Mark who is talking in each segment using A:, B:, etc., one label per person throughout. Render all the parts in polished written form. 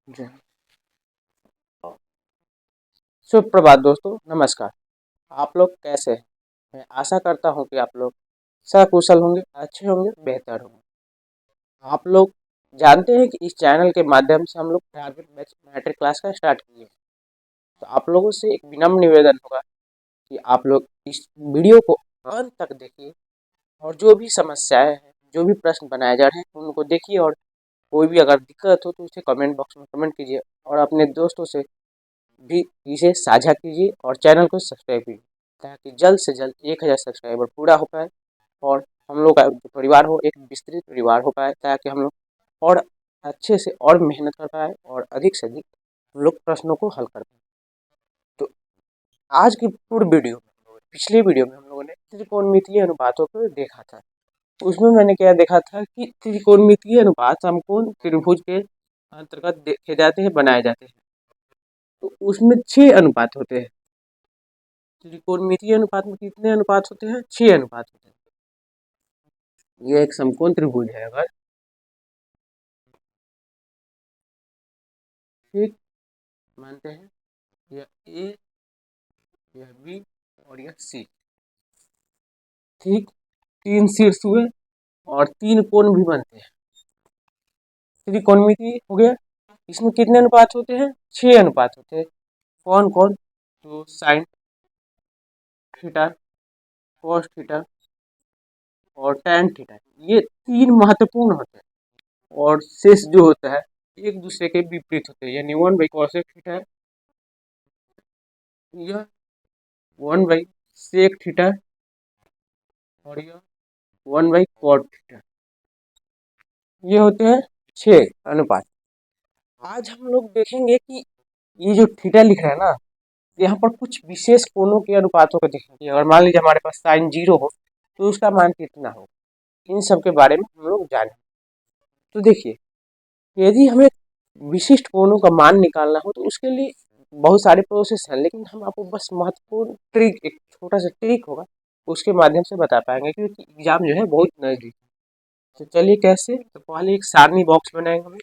A: जी। सुप्रभात दोस्तों, नमस्कार। आप लोग कैसे हैं? मैं आशा करता हूँ कि आप लोग सकुशल होंगे, अच्छे होंगे, बेहतर होंगे। आप लोग जानते हैं कि इस चैनल के माध्यम से हम लोग प्राइवेट बैच मैट्रिक क्लास का स्टार्ट किए हैं। तो आप लोगों से एक विनम्र निवेदन होगा कि आप लोग इस वीडियो को अंत तक देखिए और जो भी समस्याएं हैं, जो भी प्रश्न बनाए जा रहे हैं, उनको देखिए और कोई भी अगर दिक्कत हो तो उसे कमेंट बॉक्स में कमेंट कीजिए और अपने दोस्तों से भी इसे साझा कीजिए और चैनल को सब्सक्राइब कीजिए ताकि जल्द से जल्द 1000 सब्सक्राइबर पूरा हो पाए और हम लोग का जो परिवार हो एक विस्तृत परिवार हो पाए, ताकि हम लोग और अच्छे से और मेहनत कर पाए और अधिक से अधिक हम लोग प्रश्नों को हल कर पाए। तो आज की पूर्ण वीडियो में, पिछली वीडियो में हम लोगों ने त्रिकोणमितीय अनुपातों को देखा था। उसमें मैंने क्या देखा था कि त्रिकोणमितीय अनुपात समकोण त्रिभुज के अंतर्गत देखे जाते हैं, बनाए जाते हैं। तो उसमें 6 अनुपात होते हैं। त्रिकोणमितीय अनुपात में कितने अनुपात होते हैं? 6 अनुपात होते हैं। ये एक समकोण त्रिभुज है, अगर ठीक मानते हैं, यह ए, यह बी और यह सी, ठीक 3 शीर्ष हुए और 3 कोण भी बनते हैं। त्रिकोणमिति हो गया। इसमें कितने अनुपात होते हैं? 6 अनुपात होते हैं। कौन कौन? तो साइन थीटा, कॉस थीटा और टैन थीटा, ये 3 महत्वपूर्ण होते हैं और शेष जो होता है एक दूसरे के विपरीत होते हैं। यानी 1/cos थीटा, यह 1/sec थीटा और यह 1/cot थीटा, ये होते हैं 6 अनुपात। आज हम लोग देखेंगे कि ये जो थीटा लिख रहे हैं ना, यहाँ पर कुछ विशेष कोणों के अनुपातों को देखेंगे। अगर मान लीजिए हमारे पास साइन 0 हो तो उसका मान कितना हो, इन सब के बारे में हम लोग जाने। तो देखिए, यदि हमें विशिष्ट कोणों का मान निकालना हो तो उसके लिए बहुत सारे प्रोसेस हैं, लेकिन हम आपको बस महत्वपूर्ण ट्रिक, एक छोटा सा ट्रिक होगा, उसके माध्यम से बता पाएंगे, क्योंकि एग्जाम जो है बहुत नजदीक है। तो चलिए कैसे, तो पहले एक सारणी बॉक्स बनाएंगे हमें,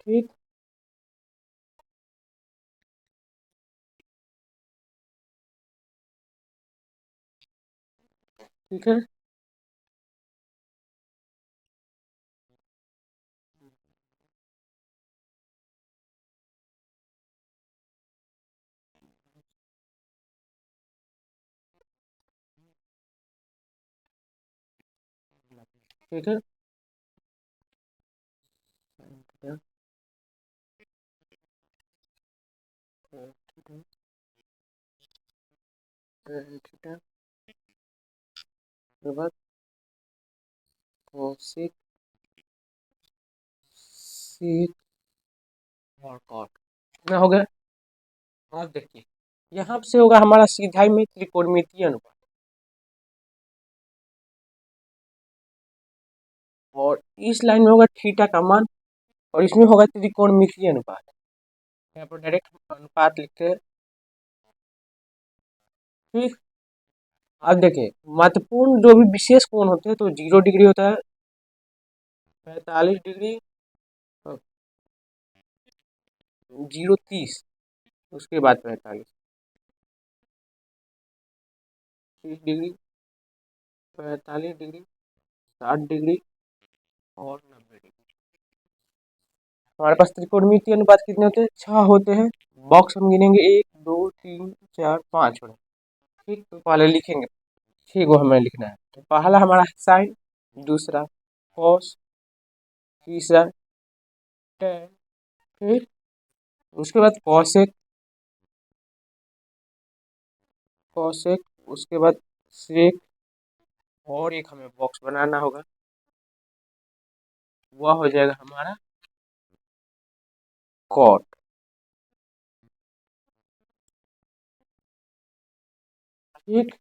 A: ठीक। ठीक है, ठीक है, थीटा के बाद कोसेक, सेक और कॉट, कितना हो गया? अब देखिए, यहाँ से होगा हमारा सीधाई में त्रिकोणमितीय अनुपात और इस लाइन में होगा थीटा का मान और इसमें होगा त्रिकोणमितीय अनुपात। यहाँ पर डायरेक्ट अनुपात लिखते हैं, ठीक। अब देखिए, महत्वपूर्ण जो भी विशेष कोण होते हैं तो 0 डिग्री होता है, 45 डिग्री, 0 30, उसके बाद 45, 30 डिग्री, 45 डिग्री, 60 डिग्री और 90 डिग्री। हमारे पास त्रिकोणमितीय अनुपात कितने होते हैं? 6 होते हैं। बॉक्स हम गिनेंगे, 1 2 3 4 5 होने, ठीक। तो पहले लिखेंगे, 6 को हमें लिखना है। तो पहला हमारा साइन, दूसरा कॉस, तीसरा टैन, ठीक। उसके बाद कॉसेक, कॉसेक, उसके बाद सेक और एक हमें बॉक्स बनाना होगा, वह हो जाएगा हमारा कॉट, ठीक।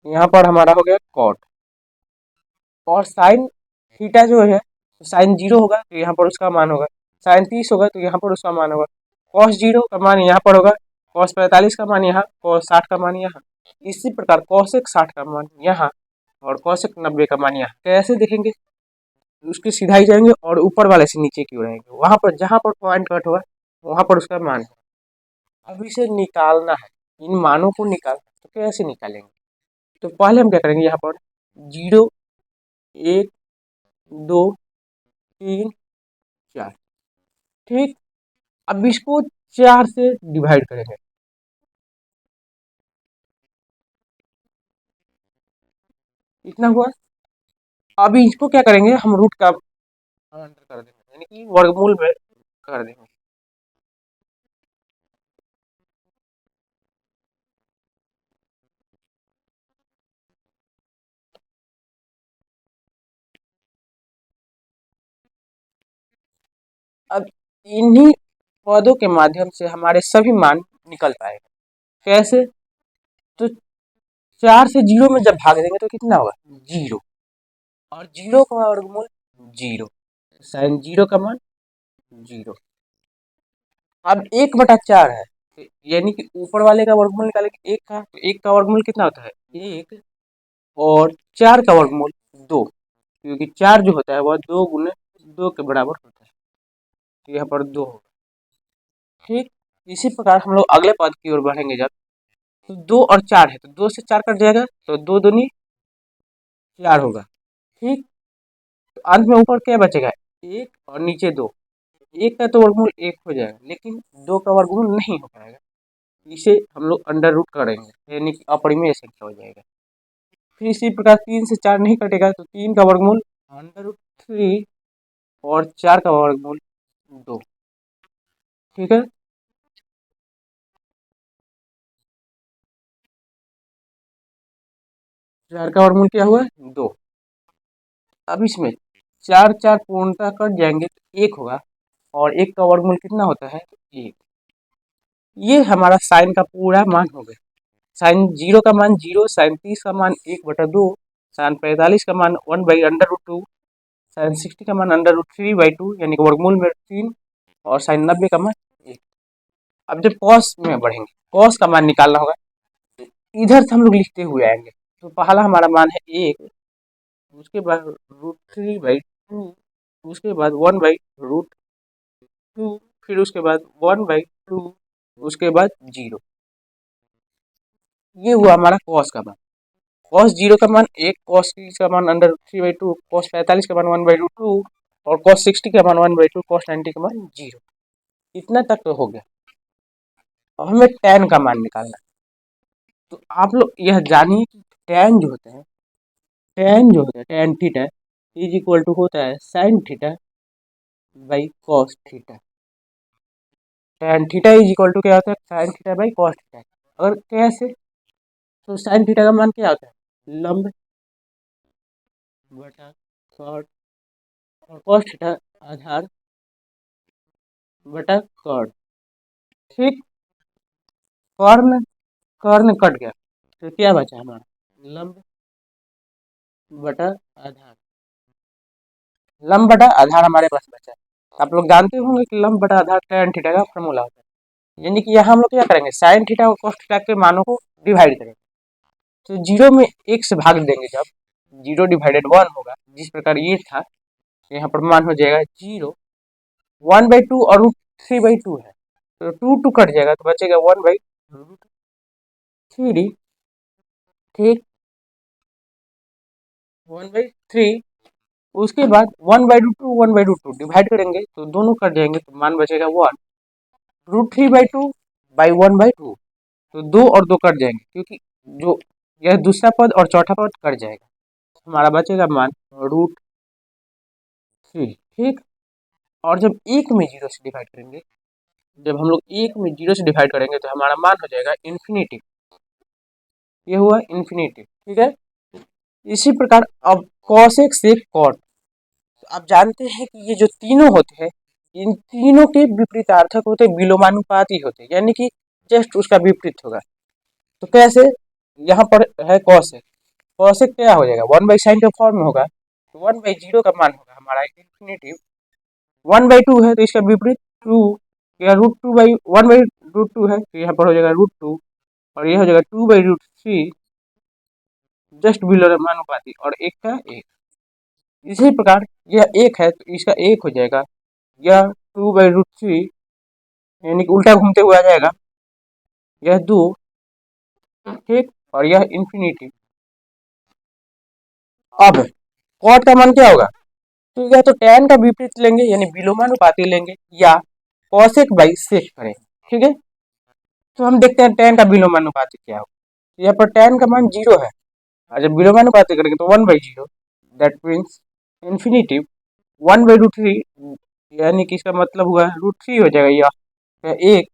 A: यहाँ पर हमारा हो गया कॉट। और साइन थीटा जो है, साइन 0 होगा तो यहाँ पर उसका मान होगा, साइन 30 होगा तो यहाँ पर उसका मान होगा, कॉस 0 का मान यहाँ पर होगा, कॉस 45 का मान यहाँ, कॉस 60 का मान यहाँ। इसी प्रकार कॉसेक 60 का मान यहाँ और कॉसेक 90 का मान यहाँ। कैसे देखेंगे? उसके सीधा ही जाएंगे और ऊपर वाले से नीचे की ओर आएंगे, वहां पर जहां पर पॉइंट कट हुआ वहां पर उसका मान होगा। अब इसे निकालना है, इन मानों को निकालना है, तो कैसे निकालेंगे? तो पहले हम क्या करेंगे, यहाँ पर 0 1 2 3 4, ठीक। अब इसको 4 से डिवाइड करेंगे, इतना हुआ। अभी इसको क्या करेंगे, हम रूट का अंडर कर देंगे, यानी कि वर्गमूल में कर देंगे। अब इन्हीं पदों के माध्यम से हमारे सभी मान निकल पाएंगे। कैसे? तो 4 से 0 में जब भाग देंगे तो कितना होगा, 0, और 0 का वर्गमूल 0, साइन 0 का मान 0। अब 1/4 है, तो यानी कि ऊपर वाले का वर्गमूल निकालेंगे 1 का, तो 1 का वर्गमूल कितना होता है 1, और 4 का वर्गमूल 2, क्योंकि 4 जो होता है वह 2 गुने 2 के बराबर होता है, तो यहाँ पर 2 होगा, ठीक। इसी प्रकार हम लोग अगले पद की ओर बढ़ेंगे जब, तो 2 और 4 है, तो 2 से 4 कट जाएगा, तो 2 दूनी 4 होगा, ठीक। तो अंत में ऊपर क्या बचेगा, 1 और नीचे 2। 1 का तो वर्गमूल 1 हो जाएगा, लेकिन 2 का वर्गमूल नहीं हो पाएगा, इसे हम लोग अंडर रूट करेंगे, यानी कि अपरिमेय संख्या हो जाएगा। फिर इसी प्रकार 3 से 4 नहीं कटेगा, तो 3 का वर्गमूल अंडर रूट 3, और 4 का वर्गमूल 2, ठीक है। 4 का वर्गमूल क्या हुआ, 2। अब इसमें 4 4 पूर्णतः कट जाएंगे तो 1 होगा, और 1 का वर्गमूल कितना होता है, 1। ये हमारा साइन का पूरा मान हो गया। साइन 0 का मान 0, साइन 30 का मान 1/2, साइन 45 का मान 1/√2, साइन 60 का मान √3/2, यानी कि वर्गमूल में 3, और साइन 90 का मान 1। अब जब कॉस में बढ़ेंगे, कॉस का मान निकालना होगा, तो इधर से हम लोग लिखते हुए आएंगे। तो पहला हमारा मान है 1, उसके बाद √3/2, उसके बाद 1/√2, फिर उसके बाद 1/2, उसके बाद 0। ये हुआ हमारा कॉस का मान। कॉस 0 का मान 1, कॉस 30 का मान √3/2, कॉस 45 का मान 1/2, और कॉस 60 का मान 1/2, कॉस 90 का मान 0। इतना तक तो हो गया। अब हमें tan का मान निकालना है। तो आप लोग यह जानिए कि tan जो होता है, tan जो होता है, tan theta is equal to होता है sine theta by cos theta. tan theta is equal to क्या होता है, sine theta by cos theta. अगर कैसे, तो साइन थीटा का मान क्या होता है, लंब बटा कॉट, और कॉस थीटा आधार बटा कॉट, ठीक। कर्ण कर्ण कट गया, तो क्या बचा हमारा, लंब बटा आधार। लंब बटा आधार हमारे पास बचा। आप लोग जानते होंगे कि लंब बटा आधार tan थीटा का फॉर्मूला होता है, यानी कि यहाँ हम लोग क्या करेंगे, साइन थीटा और कॉस थीटा के मानों को डिवाइड करेंगे। तो 0 में 1 से भाग देंगे, जब 0/1 होगा, जिस प्रकार ये था, तो यहाँ पर मान हो जाएगा 0, 1/2 और √3/2 है, तो 2 2 कट जाएगा, तो बचेगा 1/3, ठीक, 1/3। उसके बाद 1/2 1/2 डिवाइड करेंगे, तो दोनों कट जाएंगे, तो मान बचेगा 1, √3/2/1/2, तो 2 और 2 कट जाएंगे, क्योंकि जो यह दूसरा पद और चौथा पद कट जाएगा, हमारा बचेगा मान √3, ठीक। और जब 1 में 0 से डिवाइड करेंगे, जब हम लोग 1 में 0 से डिवाइड करेंगे, तो हमारा मान हो जाएगा इन्फिनिटी। ये हुआ इन्फिनिटी, ठीक है। इसी प्रकार अब कॉसेक से कॉट, आप जानते हैं कि ये जो तीनों होते हैं, इन तीनों के विपरीतार्थक होते, विलोमानुपाती होते, यानी कि जस्ट उसका विपरीत होगा। तो कैसे, यहाँ पर है कॉसेक, कॉसेक क्या हो जाएगा, 1/sin के फॉर्म में होगा, तो 1/0 का मान होगा हमारा इन्फिनिटिव। 1/2 है तो इसका विपरीत 2, या √1/√2 है, तो यहाँ पर हो जाएगा √2, और यह हो जाएगा 2/√3, जस्ट विलोमानुपाती, और एक का एक। इसी प्रकार यह 1 है तो इसका 1 हो जाएगा, यह 2/√3 यानी कि उल्टा घूमते हुए आ जाएगा, यह 2, ठीक, और यह इन्फिनिटी। अब कॉट का मान क्या होगा, तो या तो tan का विपरीत लेंगे यानी विलोमानुपाती लेंगे या cosec बाई sec करेंगे, ठीक है। तो हम देखते हैं tan का विलोमानुपाती क्या होगा। यहाँ पर tan का मान 0 है और जब विलोमानुपाती करेंगे तो 1/0, दैट मीन्स इन्फिनिटी 1/√3 यानी कि इसका मतलब हुआ √3 हो जाएगा, यह 1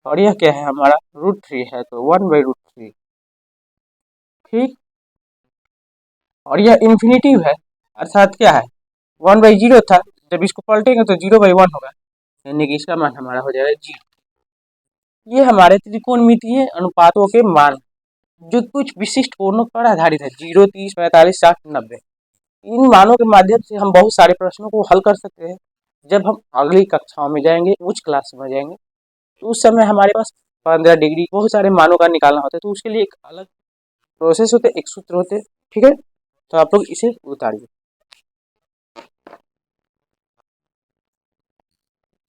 A: और यह क्या है हमारा √3 है तो 1/√3, ठीक। और यह इन्फिनिटी है अर्थात क्या है 1/0 था, जब इसको पलटेंगे तो 0/1 होगा यानी कि इसका मान हमारा हो जाएगा 0। ये हमारे त्रिकोणमितीय अनुपातों के मान जो कुछ विशिष्ट कोणों पर आधारित है, 0, 30, 45, 60, 90। इन मानों के माध्यम से हम बहुत सारे प्रश्नों को हल कर सकते हैं। जब हम अगली कक्षाओं में जाएंगे, उच्च क्लास में जाएंगे, तो उस समय हमारे पास 15 डिग्री बहुत सारे मानों का निकालना होता है, तो उसके लिए एक अलग प्रोसेस होते, एक सूत्र होते, ठीक है। तो आप लोग इसे उतारिए,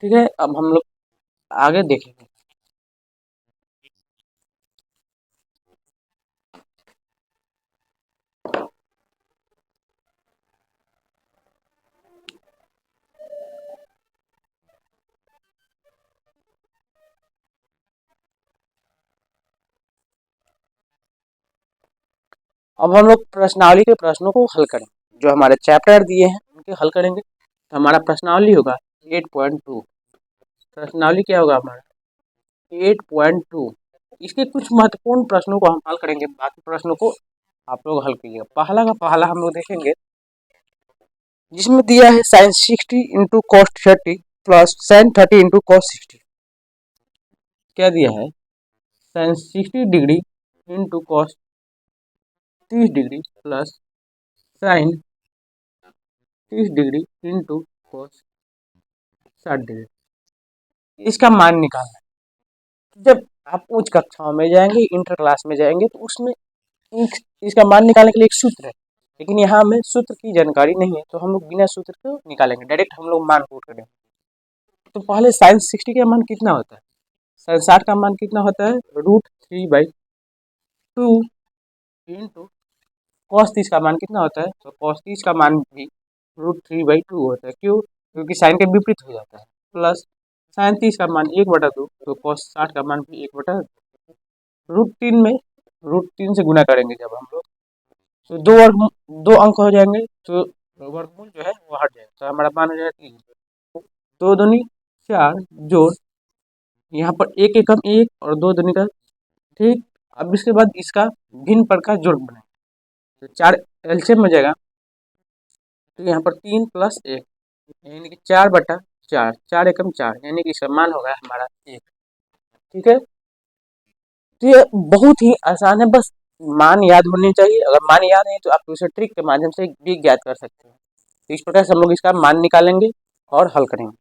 A: ठीक है। अब हम लोग आगे देखेंगे। अब हम लोग प्रश्नावली के प्रश्नों को हल करेंगे, जो हमारे चैप्टर दिए हैं उनके हल करेंगे। तो हमारा प्रश्नावली होगा 8.2। प्रश्नावली क्या होगा हमारा 8.2। इसके कुछ महत्वपूर्ण प्रश्नों को हम हल करेंगे, बाकी प्रश्नों को आप लोग हल कीजिएगा। पहला का पहला हम लोग देखेंगे, जिसमें दिया है sin 60 into cos 30 plus sin 30 into cos 60। क्या दिया है sin 60 degree into cos 30 degree plus sin 30 degree into cos 60 degree, इसका मान निकालना है। जब आप उच्च कक्षाओं में जाएंगे, इंटर क्लास में जाएंगे, तो उसमें इसका मान निकालने के लिए एक सूत्र है, लेकिन यहाँ हमें सूत्र की जानकारी नहीं है, तो हम लोग बिना सूत्र को निकालेंगे, डायरेक्ट हम लोग मान पुट करेंगे। तो पहले sin 60 का मान कितना होता है, sin 60 का मान कितना होता है √3/2 इंटू cos 30 का मान कितना होता है, तो cos 30 का मान भी √3/2 होता है। क्यों, क्योंकि साइन के विपरीत हो जाता है। प्लस sin 30 का मान 1/2, तो cos 60 का मान भी 1/2। √3 में √3 से गुना करेंगे जब हम लोग, तो दो अंक हो जाएंगे, तो वर्गमूल जो है वो हट जाएगा, तो हमारा मान हो जाएगा 3। 2 दूनी 4 जोड़ यहाँ पर 1 एकम 1 और 2 दूनी का, ठीक। अब इसके बाद इसका भिन्न पद का जोड़ बनाएंगे, तो 4 एलसीएम में जाएगा, तो यहाँ पर 3 + 1 यानी कि 4/4, 4 एकम 4 यानी कि इसका मान होगा हमारा 1, ठीक है। तो ये बहुत ही आसान है, बस मान याद होने चाहिए। अगर मान याद है तो आप उसे ट्रिक के माध्यम से भी ज्ञात कर सकते हैं। तो इस प्रकार से हम लोग इसका मान निकालेंगे और हल करेंगे।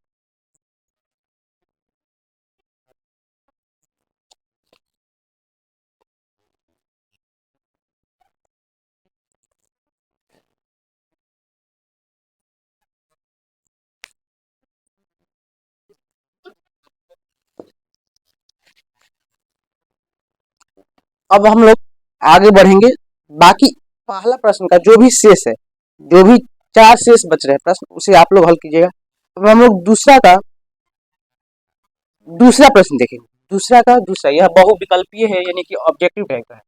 A: अब हम लोग आगे बढ़ेंगे, बाकी पहला प्रश्न का जो भी शेष है, जो भी 4 शेष बच रहे प्रश्न, उसे आप लोग हल कीजिएगा। अब हम लोग दूसरा प्रश्न देखेंगे। दूसरा यह बहुविकल्पीय है यानी कि ऑब्जेक्टिव टाइप का है।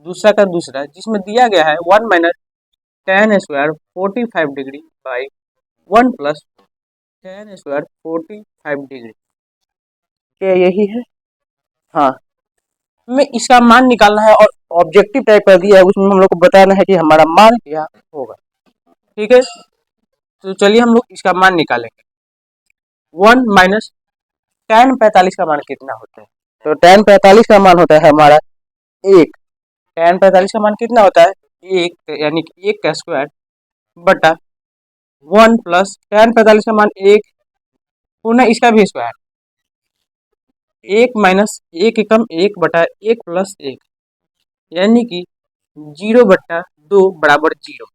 A: दूसरा जिसमें दिया गया है 1 - tan square 45 degree by 1 + tan square 45 degree, क्या यही है? हाँ, हमें इसका मान निकालना है और ऑब्जेक्टिव टाइप कर दिया है, उसमें हम लोग को बताना है कि हमारा मान क्या होगा, ठीक है। तो चलिए हम लोग इसका मान निकालेंगे। 1 - tan 45 का मान कितना होता है, तो tan 45 का मान होता है हमारा 1। tan 45 का मान कितना होता है 1, यानी कि 1 का स्क्वायर बटा 1 + tan 45 का मान 1 पुनः इसका भी स्क्वायर, 1 - 1 एकम 1 बटा 1 + 1 यानी कि 0/2 बराबर 0।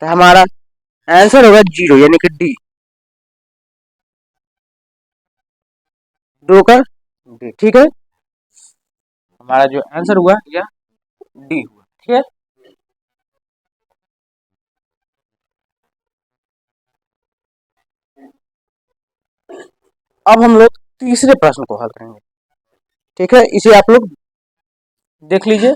A: तो हमारा आंसर होगा 0 यानी कि डी। दो का डी, ठीक है। हमारा जो आंसर हुआ यह डी हुआ, ठीक है। अब हम लोग तीसरे प्रश्न को हल करेंगे, ठीक है। इसे आप लोग देख लीजिए।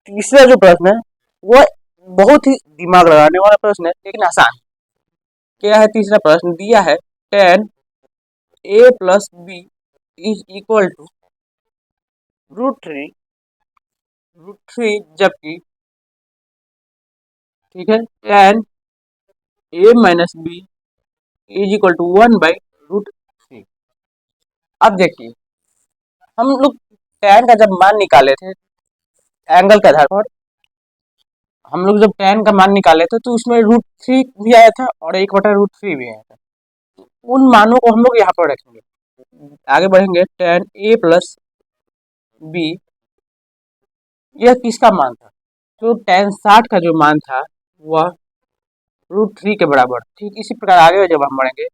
A: तीसरा जो प्रश्न है वो बहुत ही दिमाग लगाने वाला प्रश्न है, लेकिन आसान। क्या है तीसरा प्रश्न? दिया है tan a plus B is equal to √3 जबकि, ठीक है, tan a minus B is equal to 1/√3। अब देखिए, हम लोग tan का जब मान निकाले थे एंगल के आधार पर, हम लोग जब tan का मान निकाले थे तो उसमें √3 भी आया था और 1/√3 भी आया था। उन मानों को हम लोग यहाँ पर रखेंगे, आगे बढ़ेंगे। tan a प्लस बी, यह किसका मान था? तो tan 60 का जो मान था वह √3 के बराबर। ठीक इसी प्रकार आगे जब हम बढ़ेंगे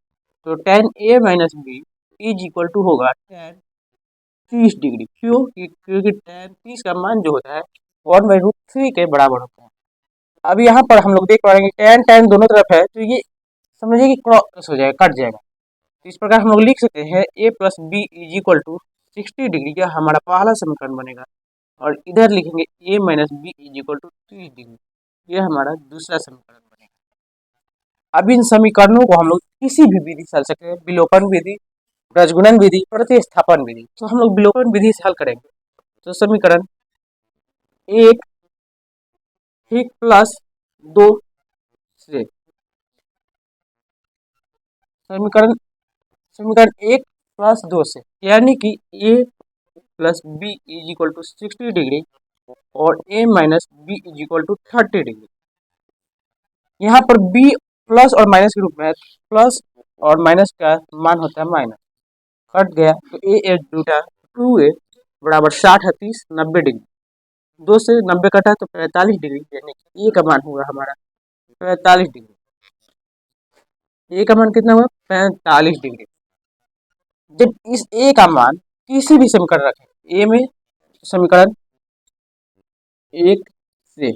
A: तो tan a minus B is equal to होगा tan 30 डिग्री। क्यों? क्योंकि tan 30 का मान जो होता है 1/√3 के बराबर होता है। अब यहाँ पर हम लोग देख पा रहे हैं tan दोनों तरफ है, तो ये समझिए कि क्रॉस हो जाएगा, कट जाएगा। तो इस प्रकार हम लोग लिख सकते हैं a plus B is equal to 60 degree, का हमारा पहला समीकरण बनेगा। और इधर लिखेंगे a minus B is equal to 30 degree, ये हमारा दूसरा समीकरण बनेगा। अब इन समीकरणों को हम लोग किसी भी विधि से हल सकते हैं, विलोपन विधि, प्रजगुणन विधि, प्रतिस्थापन विधि। तो हम लोग विलोपन विधि से हल करेंगे। तो समीकरण 1 ठीक प्लस 2 से समीकरण समीकरण 1 प्लस 2 से, यानी कि a plus B is equal to 60 degree और a minus B is equal to 30 degree. यहाँ पर b प्लस और माइनस के रूप में है, प्लस और माइनस का मान होता है माइनस, कट गया तो a ए टूटा 2a बराबर 60 है 30 90 डिग्री। 2 से 90 कटा तो 45 डिग्री, यानी कि a का मान हुआ हमारा 45 डिग्री। a का मान कितना हुआ? 45 डिग्री। जब इस a का मान किसी भी समीकरण रखें, a में समीकरण 1 से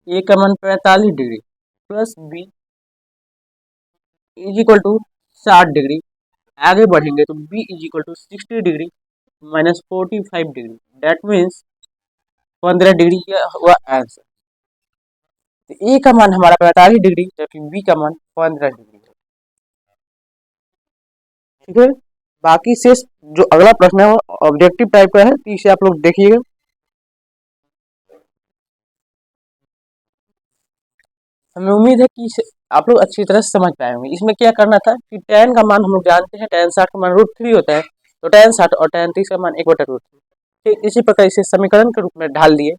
A: a का मान 45 degree plus b is equal to 60 degree, आगे बढ़ेंगे तो b is equal to 60 degree minus 45 degree, that means 15 degree का हुआ आंसर। तो a का मान हमारा 45 डिग्री जबकि b का मान 15 डिग्री है, ठीक है। बाकी शेष जो अगला प्रश्न है वो ऑब्जेक्टिव टाइप का है, तो इसे आप लोग देखिएगा। हमें उम्मीद है कि इसे आप लोग अच्छी तरह से समझ पाए होंगे। इसमें क्या करना था कि tan का मान हम लोग जानते हैं, tan 60 का मान √3 होता है, तो tan 60 और tan 30 का मान 1/√3। ठीक इसी प्रकार इसे समीकरण के रूप में ढाल दिए।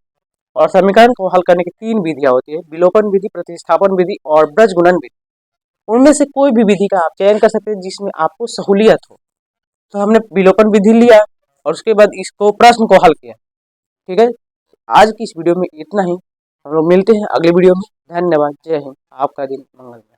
A: और समीकरण को हल करने की 3 विधियां होती है, विलोपन विधि, प्रतिस्थापन विधि और ब्रजगुणन विधि। उनमें से कोई भी विधि का आप चयन कर सकते हैं जिसमें आपको सहूलियत हो। तो हमने विलोपन विधि लिया और उसके बाद इसको प्रश्न को हल किया, ठीक है। आज की इस वीडियो में इतना ही, हम लोग मिलते हैं अगले वीडियो में। धन्यवाद, जय हिंद, आपका दिन मंगलमय।